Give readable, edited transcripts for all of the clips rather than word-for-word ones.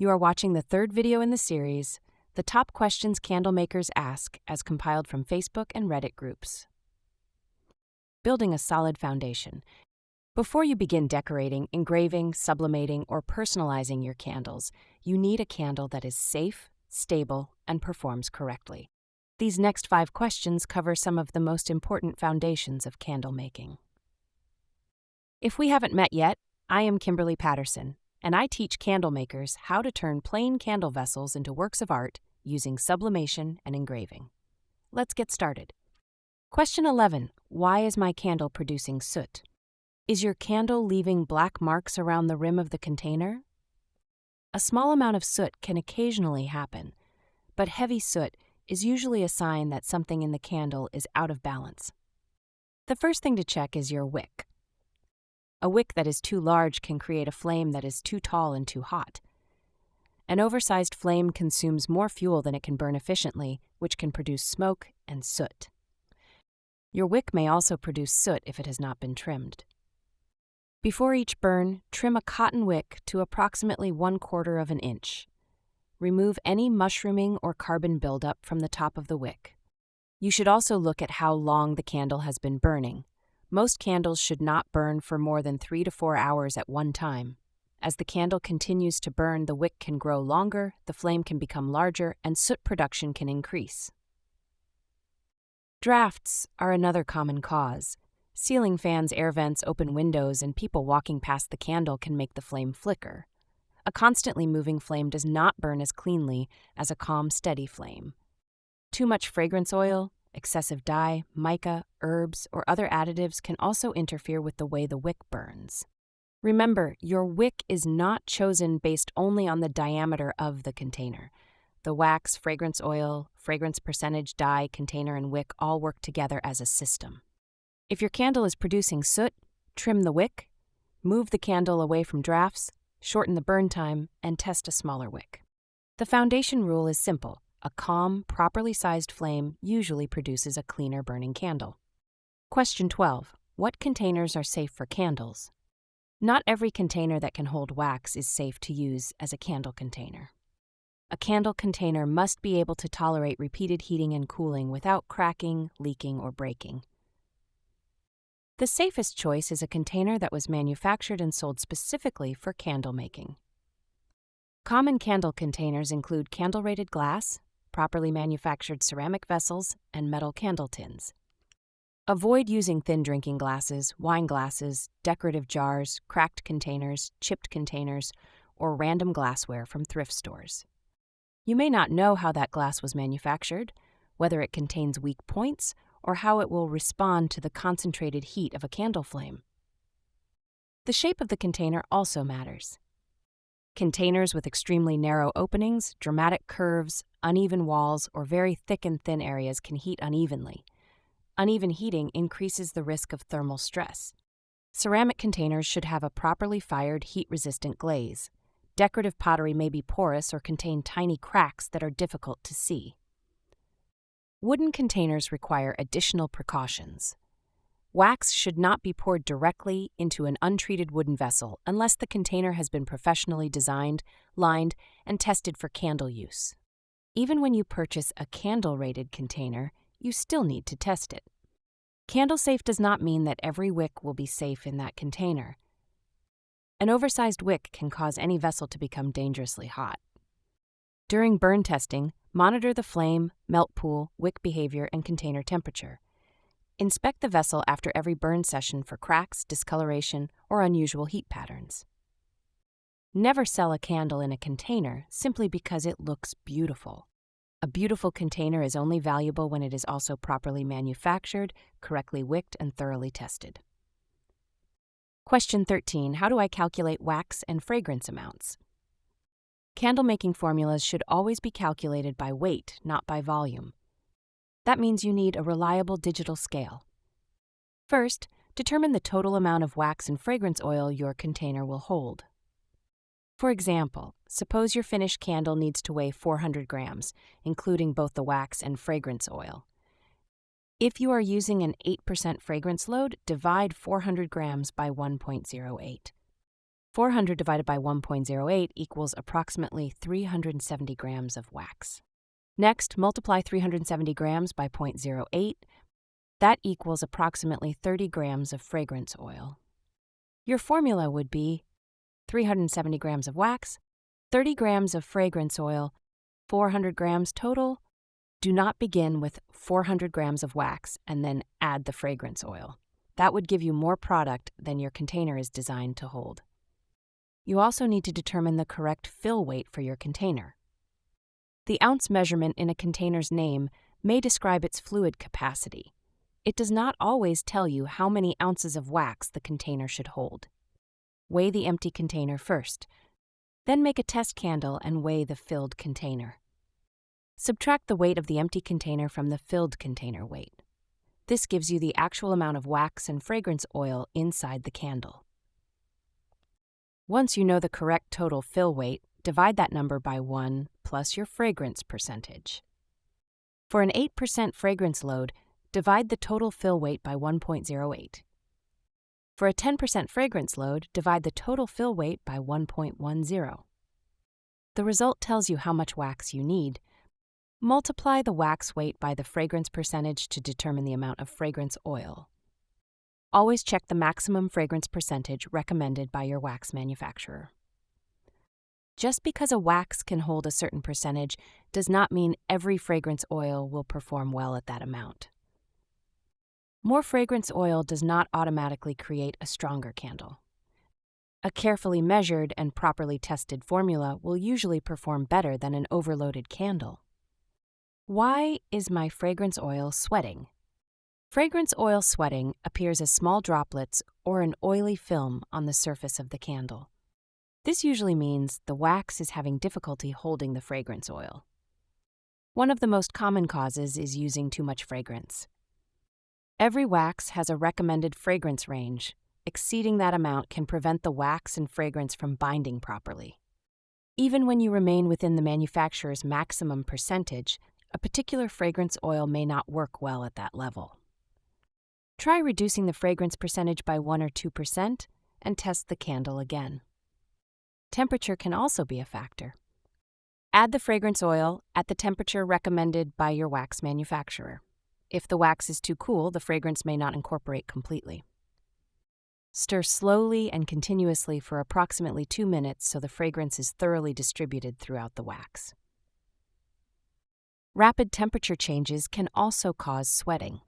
You are watching the third video in the series, The Top Questions Candle Makers Ask, as compiled from Facebook and Reddit groups. Building a solid foundation. Before you begin decorating, engraving, sublimating, or personalizing your candles, you need a candle that is safe, stable, and performs correctly. These next 5 questions cover some of the most important foundations of candle making. If we haven't met yet, I am Kimberly Patterson, and I teach candle makers how to turn plain candle vessels into works of art using sublimation and engraving. Let's get started. Question 11. Why is my candle producing soot? Is your candle leaving black marks around the rim of the container? A small amount of soot can occasionally happen, but heavy soot is usually a sign that something in the candle is out of balance. The first thing to check is your wick. A wick that is too large can create a flame that is too tall and too hot. An oversized flame consumes more fuel than it can burn efficiently, which can produce smoke and soot. Your wick may also produce soot if it has not been trimmed. Before each burn, trim a cotton wick to approximately 1/4 of an inch. Remove any mushrooming or carbon buildup from the top of the wick. You should also look at how long the candle has been burning. Most candles should not burn for more than 3 to 4 hours at one time. As the candle continues to burn, the wick can grow longer, the flame can become larger, and soot production can increase. Drafts are another common cause. Ceiling fans, air vents, open windows, and people walking past the candle can make the flame flicker. A constantly moving flame does not burn as cleanly as a calm, steady flame. Too much fragrance oil, excessive dye, mica, herbs, or other additives can also interfere with the way the wick burns. Remember, your wick is not chosen based only on the diameter of the container. The wax, fragrance oil, fragrance percentage, dye, container, and wick all work together as a system. If your candle is producing soot, trim the wick, move the candle away from drafts, shorten the burn time, and test a smaller wick. The foundation rule is simple. A calm, properly sized flame usually produces a cleaner burning candle. Question 12. What containers are safe for candles? Not every container that can hold wax is safe to use as a candle container. A candle container must be able to tolerate repeated heating and cooling without cracking, leaking, or breaking. The safest choice is a container that was manufactured and sold specifically for candle making. Common candle containers include candle-rated glass, properly manufactured ceramic vessels, and metal candle tins. Avoid using thin drinking glasses, wine glasses, decorative jars, cracked containers, chipped containers, or random glassware from thrift stores. You may not know how that glass was manufactured, whether it contains weak points, or how it will respond to the concentrated heat of a candle flame. The shape of the container also matters. Containers with extremely narrow openings, dramatic curves, uneven walls, or very thick and thin areas can heat unevenly. Uneven heating increases the risk of thermal stress. Ceramic containers should have a properly fired, heat-resistant glaze. Decorative pottery may be porous or contain tiny cracks that are difficult to see. Wooden containers require additional precautions. Wax should not be poured directly into an untreated wooden vessel unless the container has been professionally designed, lined, and tested for candle use. Even when you purchase a candle-rated container, you still need to test it. Candle-safe does not mean that every wick will be safe in that container. An oversized wick can cause any vessel to become dangerously hot. During burn testing, monitor the flame, melt pool, wick behavior, and container temperature. Inspect the vessel after every burn session for cracks, discoloration, or unusual heat patterns. Never sell a candle in a container simply because it looks beautiful. A beautiful container is only valuable when it is also properly manufactured, correctly wicked, and thoroughly tested. Question 13. How do I calculate wax and fragrance amounts? Candle making formulas should always be calculated by weight, not by volume. That means you need a reliable digital scale. First, determine the total amount of wax and fragrance oil your container will hold. For example, suppose your finished candle needs to weigh 400 grams, including both the wax and fragrance oil. If you are using an 8% fragrance load, divide 400 grams by 1.08. 400 divided by 1.08 equals approximately 370 grams of wax. Next, multiply 370 grams by 0.08. That equals approximately 30 grams of fragrance oil. Your formula would be 370 grams of wax, 30 grams of fragrance oil, 400 grams total. Do not begin with 400 grams of wax and then add the fragrance oil. That would give you more product than your container is designed to hold. You also need to determine the correct fill weight for your container. The ounce measurement in a container's name may describe its fluid capacity. It does not always tell you how many ounces of wax the container should hold. Weigh the empty container first, then make a test candle and weigh the filled container. Subtract the weight of the empty container from the filled container weight. This gives you the actual amount of wax and fragrance oil inside the candle. Once you know the correct total fill weight, divide that number by 1 plus your fragrance percentage. For an 8% fragrance load, divide the total fill weight by 1.08. For a 10% fragrance load, divide the total fill weight by 1.10. The result tells you how much wax you need. Multiply the wax weight by the fragrance percentage to determine the amount of fragrance oil. Always check the maximum fragrance percentage recommended by your wax manufacturer. Just because a wax can hold a certain percentage does not mean every fragrance oil will perform well at that amount. More fragrance oil does not automatically create a stronger candle. A carefully measured and properly tested formula will usually perform better than an overloaded candle. Why is my fragrance oil sweating? Fragrance oil sweating appears as small droplets or an oily film on the surface of the candle. This usually means the wax is having difficulty holding the fragrance oil. One of the most common causes is using too much fragrance. Every wax has a recommended fragrance range. Exceeding that amount can prevent the wax and fragrance from binding properly. Even when you remain within the manufacturer's maximum percentage, a particular fragrance oil may not work well at that level. Try reducing the fragrance percentage by 1 or 2% and test the candle again. Temperature can also be a factor. Add the fragrance oil at the temperature recommended by your wax manufacturer. If the wax is too cool, the fragrance may not incorporate completely. Stir slowly and continuously for approximately 2 minutes so the fragrance is thoroughly distributed throughout the wax. Rapid temperature changes can also cause sweating.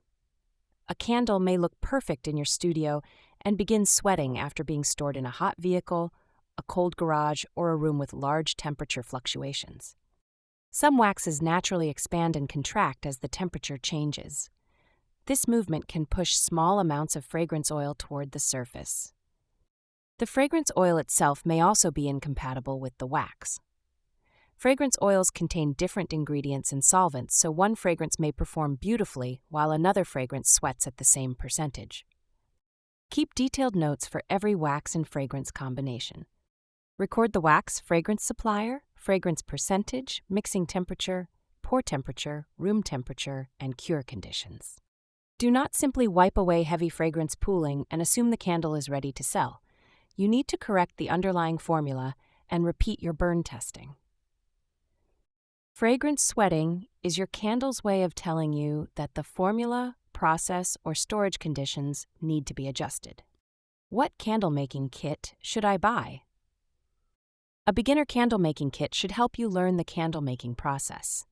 A candle may look perfect in your studio and begin sweating after being stored in a hot vehicle, a cold garage, or a room with large temperature fluctuations. Some waxes naturally expand and contract as the temperature changes. This movement can push small amounts of fragrance oil toward the surface. The fragrance oil itself may also be incompatible with the wax. Fragrance oils contain different ingredients and solvents, so one fragrance may perform beautifully while another fragrance sweats at the same percentage. Keep detailed notes for every wax and fragrance combination. Record the wax, fragrance supplier, fragrance percentage, mixing temperature, pour temperature, room temperature, and cure conditions. Do not simply wipe away heavy fragrance pooling and assume the candle is ready to sell. You need to correct the underlying formula and repeat your burn testing. Fragrance sweating is your candle's way of telling you that the formula, process, or storage conditions need to be adjusted. What candle making kit should I buy? A beginner candle making kit should help you learn the candle making process.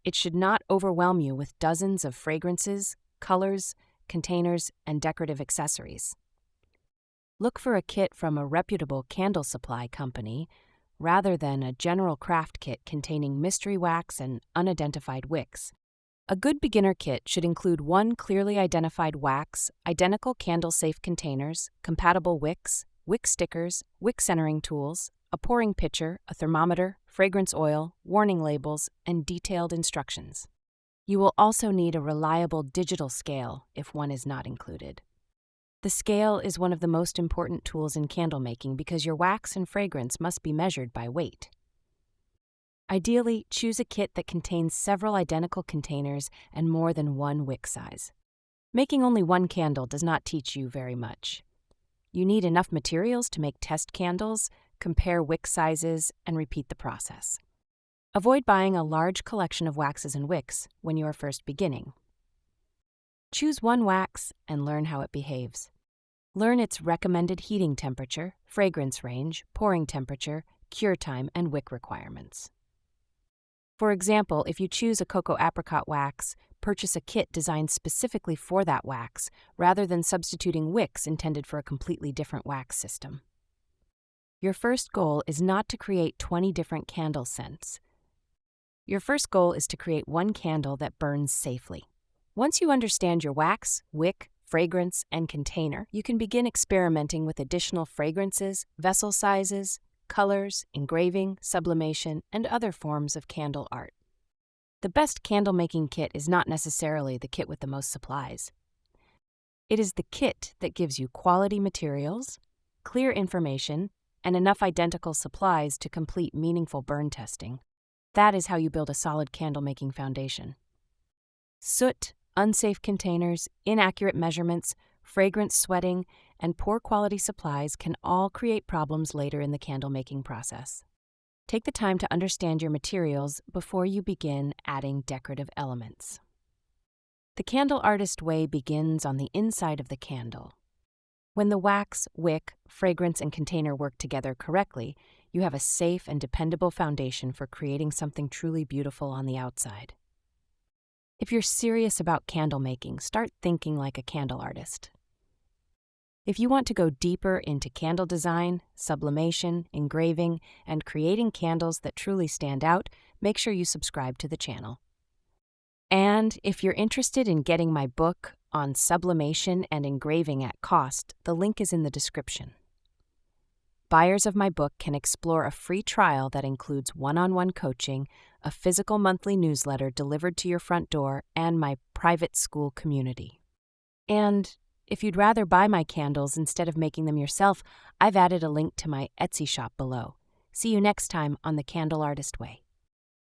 It should not overwhelm you with dozens of fragrances, colors, containers, and decorative accessories. Look for a kit from a reputable candle supply company rather than a general craft kit containing mystery wax and unidentified wicks. A good beginner kit should include one clearly identified wax, identical candle-safe containers, compatible wicks, wick stickers, wick centering tools, a pouring pitcher, a thermometer, fragrance oil, warning labels, and detailed instructions. You will also need a reliable digital scale if one is not included. The scale is one of the most important tools in candle making because your wax and fragrance must be measured by weight. Ideally, choose a kit that contains several identical containers and more than one wick size. Making only one candle does not teach you very much. You need enough materials to make test candles, compare wick sizes, and repeat the process. Avoid buying a large collection of waxes and wicks when you are first beginning. Choose one wax and learn how it behaves. Learn its recommended heating temperature, fragrance range, pouring temperature, cure time, and wick requirements. For example, if you choose a cocoa apricot wax, purchase a kit designed specifically for that wax, rather than substituting wicks intended for a completely different wax system. Your first goal is not to create 20 different candle scents. Your first goal is to create one candle that burns safely. Once you understand your wax, wick, fragrance, and container, you can begin experimenting with additional fragrances, vessel sizes, colors, engraving, sublimation, and other forms of candle art. The best candle-making kit is not necessarily the kit with the most supplies. It is the kit that gives you quality materials, clear information, and enough identical supplies to complete meaningful burn testing. That is how you build a solid candle-making foundation. Soot, unsafe containers, inaccurate measurements, fragrance sweating, and poor quality supplies can all create problems later in the candle-making process. Take the time to understand your materials before you begin adding decorative elements. The candle artist way begins on the inside of the candle. When the wax, wick, fragrance, and container work together correctly, you have a safe and dependable foundation for creating something truly beautiful on the outside. If you're serious about candle making, start thinking like a candle artist. If you want to go deeper into candle design, sublimation, engraving, and creating candles that truly stand out, make sure you subscribe to the channel. And if you're interested in getting my book on sublimation and engraving at cost, the link is in the description. Buyers of my book can explore a free trial that includes one-on-one coaching, a physical monthly newsletter delivered to your front door, and my private school community. And if you'd rather buy my candles instead of making them yourself, I've added a link to my Etsy shop below. See you next time on The Candle Artist Way.